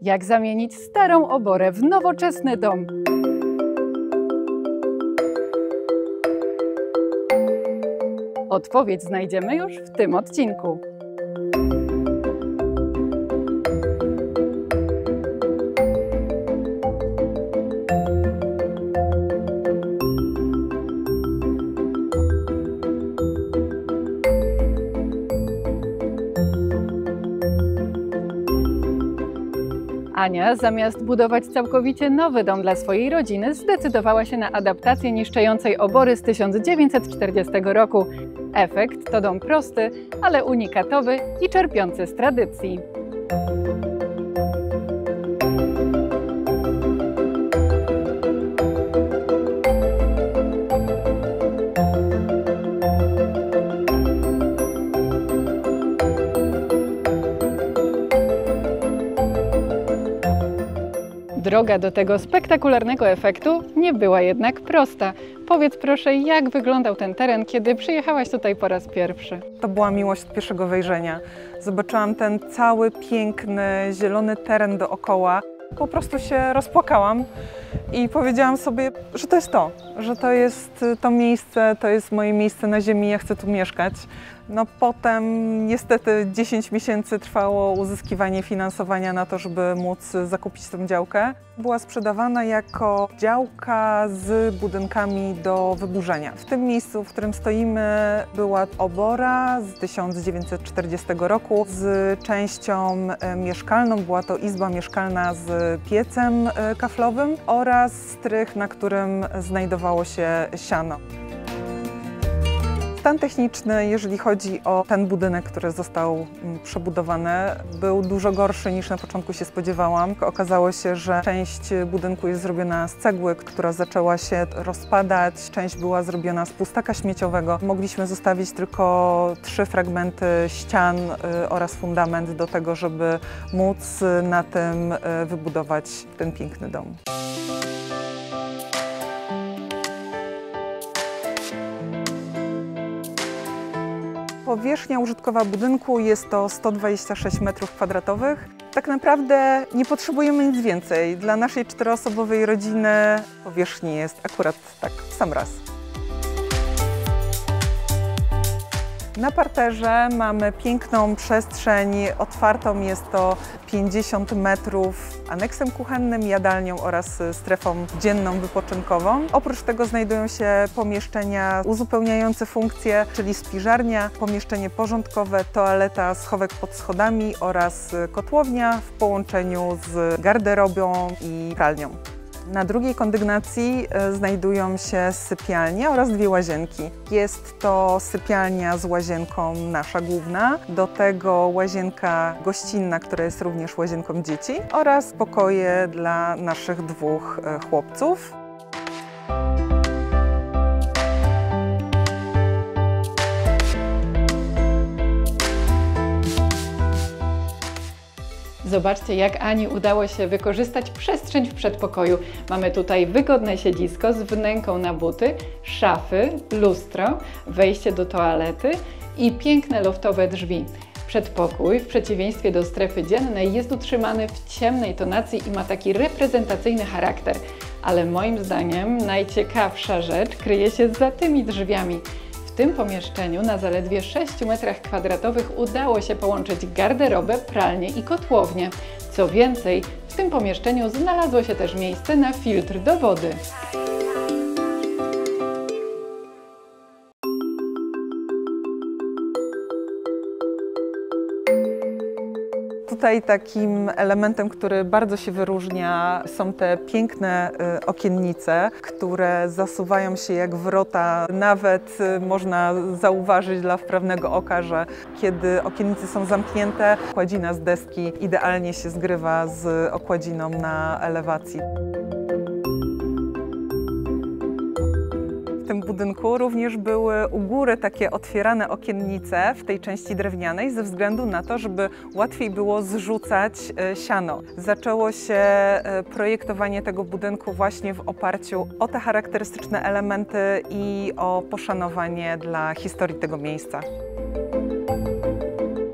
Jak zamienić starą oborę w nowoczesny dom? Odpowiedź znajdziemy już w tym odcinku. Ania, zamiast budować całkowicie nowy dom dla swojej rodziny, zdecydowała się na adaptację niszczejącej obory z 1940 roku. Efekt to dom prosty, ale unikatowy i czerpiący z tradycji. Droga do tego spektakularnego efektu nie była jednak prosta. Powiedz proszę, jak wyglądał ten teren, kiedy przyjechałaś tutaj po raz pierwszy? To była miłość od pierwszego wejrzenia. Zobaczyłam ten cały piękny, zielony teren dookoła. Po prostu się rozpłakałam i powiedziałam sobie, że to jest to, że to jest to miejsce, to jest moje miejsce na ziemi, ja chcę tu mieszkać. No potem niestety 10 miesięcy trwało uzyskiwanie finansowania na to, żeby móc zakupić tę działkę. Była sprzedawana jako działka z budynkami do wyburzenia. W tym miejscu, w którym stoimy, była obora z 1940 roku z częścią mieszkalną. Była to izba mieszkalna z piecem kaflowym oraz strych, na którym znajdowało się siano. Stan techniczny, jeżeli chodzi o ten budynek, który został przebudowany, był dużo gorszy niż na początku się spodziewałam. Okazało się, że część budynku jest zrobiona z cegły, która zaczęła się rozpadać, część była zrobiona z pustaka śmieciowego. Mogliśmy zostawić tylko 3 fragmenty ścian oraz fundament do tego, żeby móc na tym wybudować ten piękny dom. Powierzchnia użytkowa budynku jest to 126 m². Tak naprawdę nie potrzebujemy nic więcej. Dla naszej 4-osobowej rodziny powierzchni jest akurat tak w sam raz. Na parterze mamy piękną przestrzeń otwartą, jest to 50 metrów aneksem kuchennym, jadalnią oraz strefą dzienną wypoczynkową. Oprócz tego znajdują się pomieszczenia uzupełniające funkcje, czyli spiżarnia, pomieszczenie porządkowe, toaleta, schowek pod schodami oraz kotłownia w połączeniu z garderobą i pralnią. Na drugiej kondygnacji znajdują się sypialnia oraz 2 łazienki. Jest to sypialnia z łazienką nasza główna, do tego łazienka gościnna, która jest również łazienką dzieci oraz pokoje dla naszych 2 chłopców. Zobaczcie, jak Ani udało się wykorzystać przestrzeń w przedpokoju. Mamy tutaj wygodne siedzisko z wnęką na buty, szafy, lustro, wejście do toalety i piękne loftowe drzwi. Przedpokój, w przeciwieństwie do strefy dziennej, jest utrzymany w ciemnej tonacji i ma taki reprezentacyjny charakter. Ale moim zdaniem najciekawsza rzecz kryje się za tymi drzwiami. W tym pomieszczeniu na zaledwie 6 m² udało się połączyć garderobę, pralnię i kotłownię. Co więcej, w tym pomieszczeniu znalazło się też miejsce na filtr do wody. Tutaj takim elementem, który bardzo się wyróżnia, są te piękne okiennice, które zasuwają się jak wrota. Nawet można zauważyć dla wprawnego oka, że kiedy okiennice są zamknięte, okładzina z deski idealnie się zgrywa z okładziną na elewacji. W tym budynku również były u góry takie otwierane okiennice w tej części drewnianej ze względu na to, żeby łatwiej było zrzucać siano. Zaczęło się projektowanie tego budynku właśnie w oparciu o te charakterystyczne elementy i o poszanowanie dla historii tego miejsca.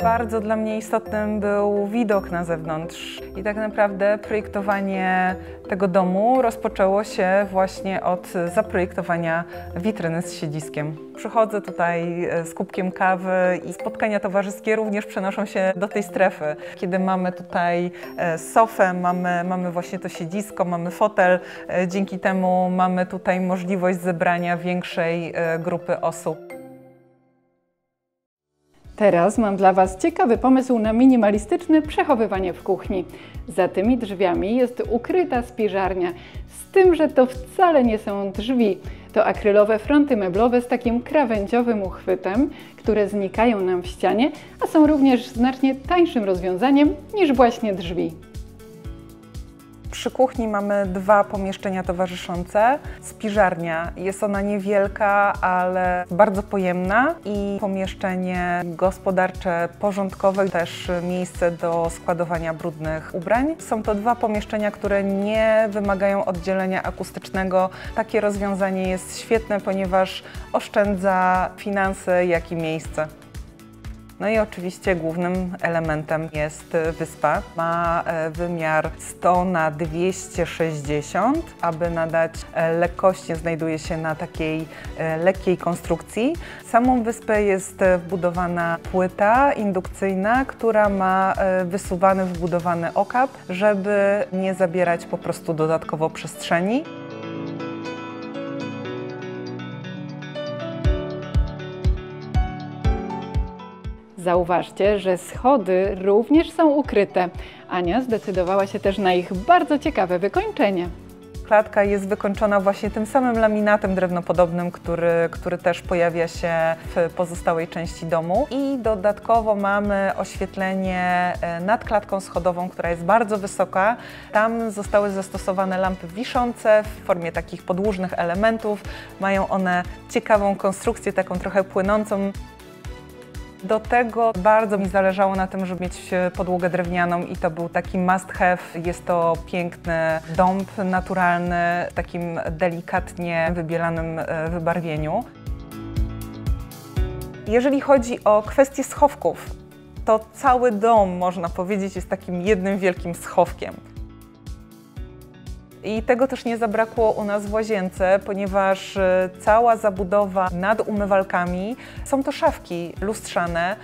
Bardzo dla mnie istotnym był widok na zewnątrz i tak naprawdę projektowanie tego domu rozpoczęło się właśnie od zaprojektowania witryny z siedziskiem. Przychodzę tutaj z kubkiem kawy i spotkania towarzyskie również przenoszą się do tej strefy. Kiedy mamy tutaj sofę, mamy właśnie to siedzisko, mamy fotel, dzięki temu mamy tutaj możliwość zebrania większej grupy osób. Teraz mam dla Was ciekawy pomysł na minimalistyczne przechowywanie w kuchni. Za tymi drzwiami jest ukryta spiżarnia, z tym, że to wcale nie są drzwi. To akrylowe fronty meblowe z takim krawędziowym uchwytem, które znikają nam w ścianie, a są również znacznie tańszym rozwiązaniem niż właśnie drzwi. Przy kuchni mamy dwa pomieszczenia towarzyszące. Spiżarnia, jest ona niewielka, ale bardzo pojemna i pomieszczenie gospodarcze, porządkowe, też miejsce do składowania brudnych ubrań. Są to dwa pomieszczenia, które nie wymagają oddzielenia akustycznego. Takie rozwiązanie jest świetne, ponieważ oszczędza finanse, jak i miejsce. No i oczywiście głównym elementem jest wyspa. Ma wymiar 100 na 260, aby nadać lekkości, znajduje się na takiej lekkiej konstrukcji. Samą wyspę jest wbudowana płyta indukcyjna, która ma wysuwany, wbudowany okap, żeby nie zabierać po prostu dodatkowo przestrzeni. Zauważcie, że schody również są ukryte. Ania zdecydowała się też na ich bardzo ciekawe wykończenie. Klatka jest wykończona właśnie tym samym laminatem drewnopodobnym, który też pojawia się w pozostałej części domu. I dodatkowo mamy oświetlenie nad klatką schodową, która jest bardzo wysoka. Tam zostały zastosowane lampy wiszące w formie takich podłużnych elementów. Mają one ciekawą konstrukcję, taką trochę płynącą. Do tego bardzo mi zależało na tym, żeby mieć podłogę drewnianą i to był taki must have. Jest to piękny dąb naturalny w takim delikatnie wybielanym wybarwieniu. Jeżeli chodzi o kwestię schowków, to cały dom, można powiedzieć, jest takim jednym wielkim schowkiem. I tego też nie zabrakło u nas w łazience, ponieważ cała zabudowa nad umywalkami są to szafki lustrzane.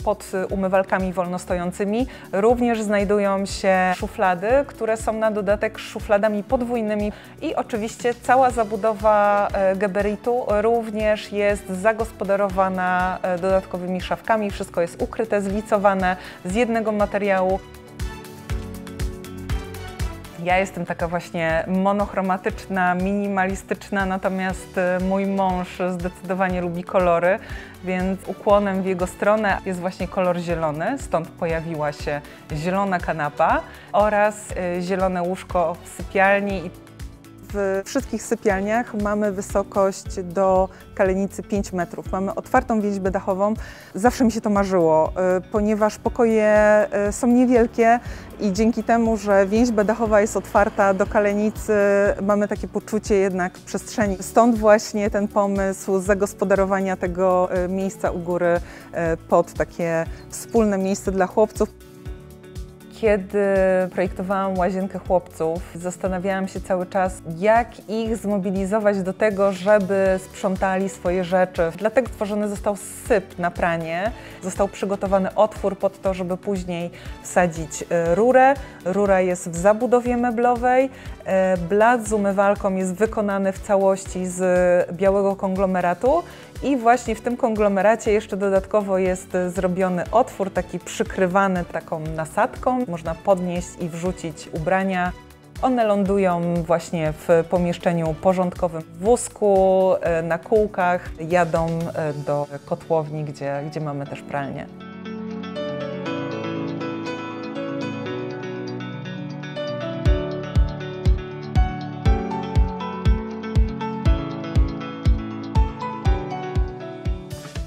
Pod umywalkami wolnostojącymi również znajdują się szuflady, które są na dodatek szufladami podwójnymi. I oczywiście cała zabudowa geberitu również jest zagospodarowana dodatkowymi szafkami. Wszystko jest ukryte, zlicowane z jednego materiału. Ja jestem taka właśnie monochromatyczna, minimalistyczna, natomiast mój mąż zdecydowanie lubi kolory, więc ukłonem w jego stronę jest właśnie kolor zielony, stąd pojawiła się zielona kanapa oraz zielone łóżko w sypialni. W wszystkich sypialniach mamy wysokość do kalenicy 5 metrów. Mamy otwartą więźbę dachową. Zawsze mi się to marzyło, ponieważ pokoje są niewielkie i dzięki temu, że więźba dachowa jest otwarta do kalenicy, mamy takie poczucie jednak przestrzeni. Stąd właśnie ten pomysł zagospodarowania tego miejsca u góry pod takie wspólne miejsce dla chłopców. Kiedy projektowałam łazienkę chłopców, zastanawiałam się cały czas, jak ich zmobilizować do tego, żeby sprzątali swoje rzeczy. Dlatego stworzony został syp na pranie. Został przygotowany otwór pod to, żeby później wsadzić rurę. Rura jest w zabudowie meblowej. Blat z umywalką jest wykonany w całości z białego konglomeratu. I właśnie w tym konglomeracie jeszcze dodatkowo jest zrobiony otwór, taki przykrywany taką nasadką. Można podnieść i wrzucić ubrania. One lądują właśnie w pomieszczeniu porządkowym w wózku, na kółkach, jadą do kotłowni, gdzie mamy też pralnię.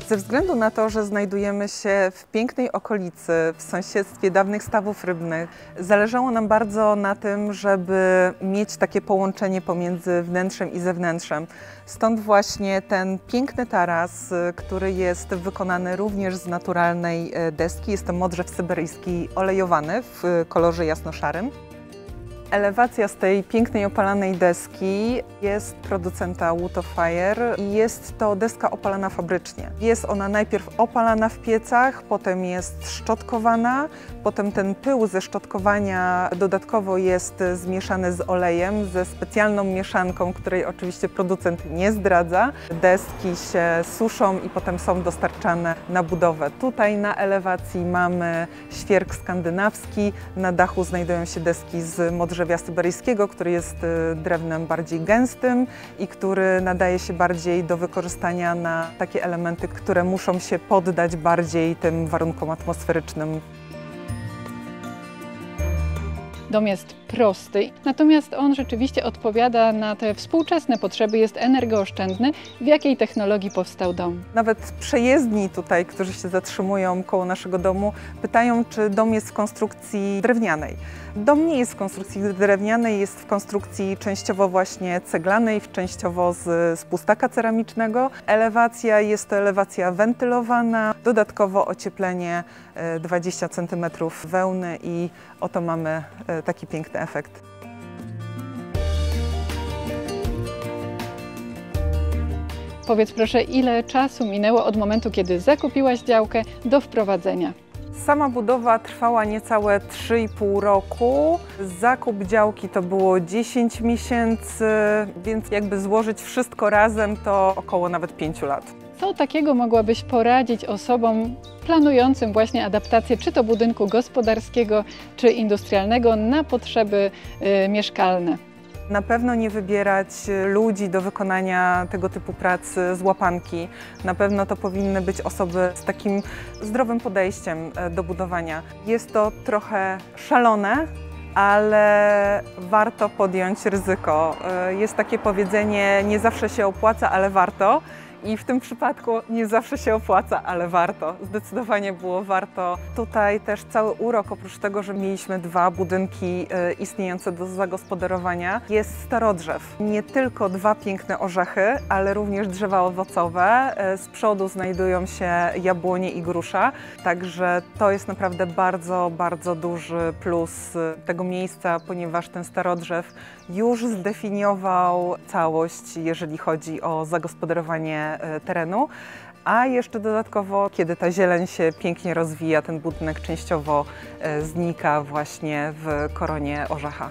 Ze względu na to, że znajdujemy się w pięknej okolicy, w sąsiedztwie dawnych stawów rybnych, zależało nam bardzo na tym, żeby mieć takie połączenie pomiędzy wnętrzem i zewnętrzem. Stąd właśnie ten piękny taras, który jest wykonany również z naturalnej deski. Jest to modrzew syberyjski olejowany w kolorze jasnoszarym. Elewacja z tej pięknej opalanej deski jest producenta Wood of Fire i jest to deska opalana fabrycznie. Jest ona najpierw opalana w piecach, potem jest szczotkowana, potem ten pył ze szczotkowania dodatkowo jest zmieszany z olejem, ze specjalną mieszanką, której oczywiście producent nie zdradza. Deski się suszą i potem są dostarczane na budowę. Tutaj na elewacji mamy świerk skandynawski, na dachu znajdują się deski z modrzewia syberyjskiego, który jest drewnem bardziej gęstym i który nadaje się bardziej do wykorzystania na takie elementy, które muszą się poddać bardziej tym warunkom atmosferycznym. Dom jest prosty, natomiast on rzeczywiście odpowiada na te współczesne potrzeby, jest energooszczędny. W jakiej technologii powstał dom? Nawet przejezdni tutaj, którzy się zatrzymują koło naszego domu, pytają, czy dom jest w konstrukcji drewnianej. Dom nie jest w konstrukcji drewnianej, jest w konstrukcji częściowo właśnie ceglanej, częściowo z pustaka ceramicznego. Elewacja jest to elewacja wentylowana, dodatkowo ocieplenie 20 cm wełny i oto mamy taki piękny efekt. Powiedz proszę, ile czasu minęło od momentu, kiedy zakupiłaś działkę do wprowadzenia? Sama budowa trwała niecałe 3,5 roku. Zakup działki to było 10 miesięcy, więc jakby złożyć wszystko razem to około nawet 5 lat. Co takiego mogłabyś poradzić osobom planującym właśnie adaptację czy to budynku gospodarskiego, czy industrialnego na potrzeby mieszkalne? Na pewno nie wybierać ludzi do wykonania tego typu pracy z łapanki. Na pewno to powinny być osoby z takim zdrowym podejściem do budowania. Jest to trochę szalone, ale warto podjąć ryzyko. Jest takie powiedzenie, nie zawsze się opłaca, ale warto. I w tym przypadku nie zawsze się opłaca, ale warto. Zdecydowanie było warto. Tutaj też cały urok, oprócz tego, że mieliśmy 2 budynki istniejące do zagospodarowania, jest starodrzew. Nie tylko 2 piękne orzechy, ale również drzewa owocowe. Z przodu znajdują się jabłonie i grusza, także to jest naprawdę bardzo, bardzo duży plus tego miejsca, ponieważ ten starodrzew już zdefiniował całość, jeżeli chodzi o zagospodarowanie terenu, a jeszcze dodatkowo, kiedy ta zieleń się pięknie rozwija, ten budynek częściowo znika właśnie w koronie orzecha.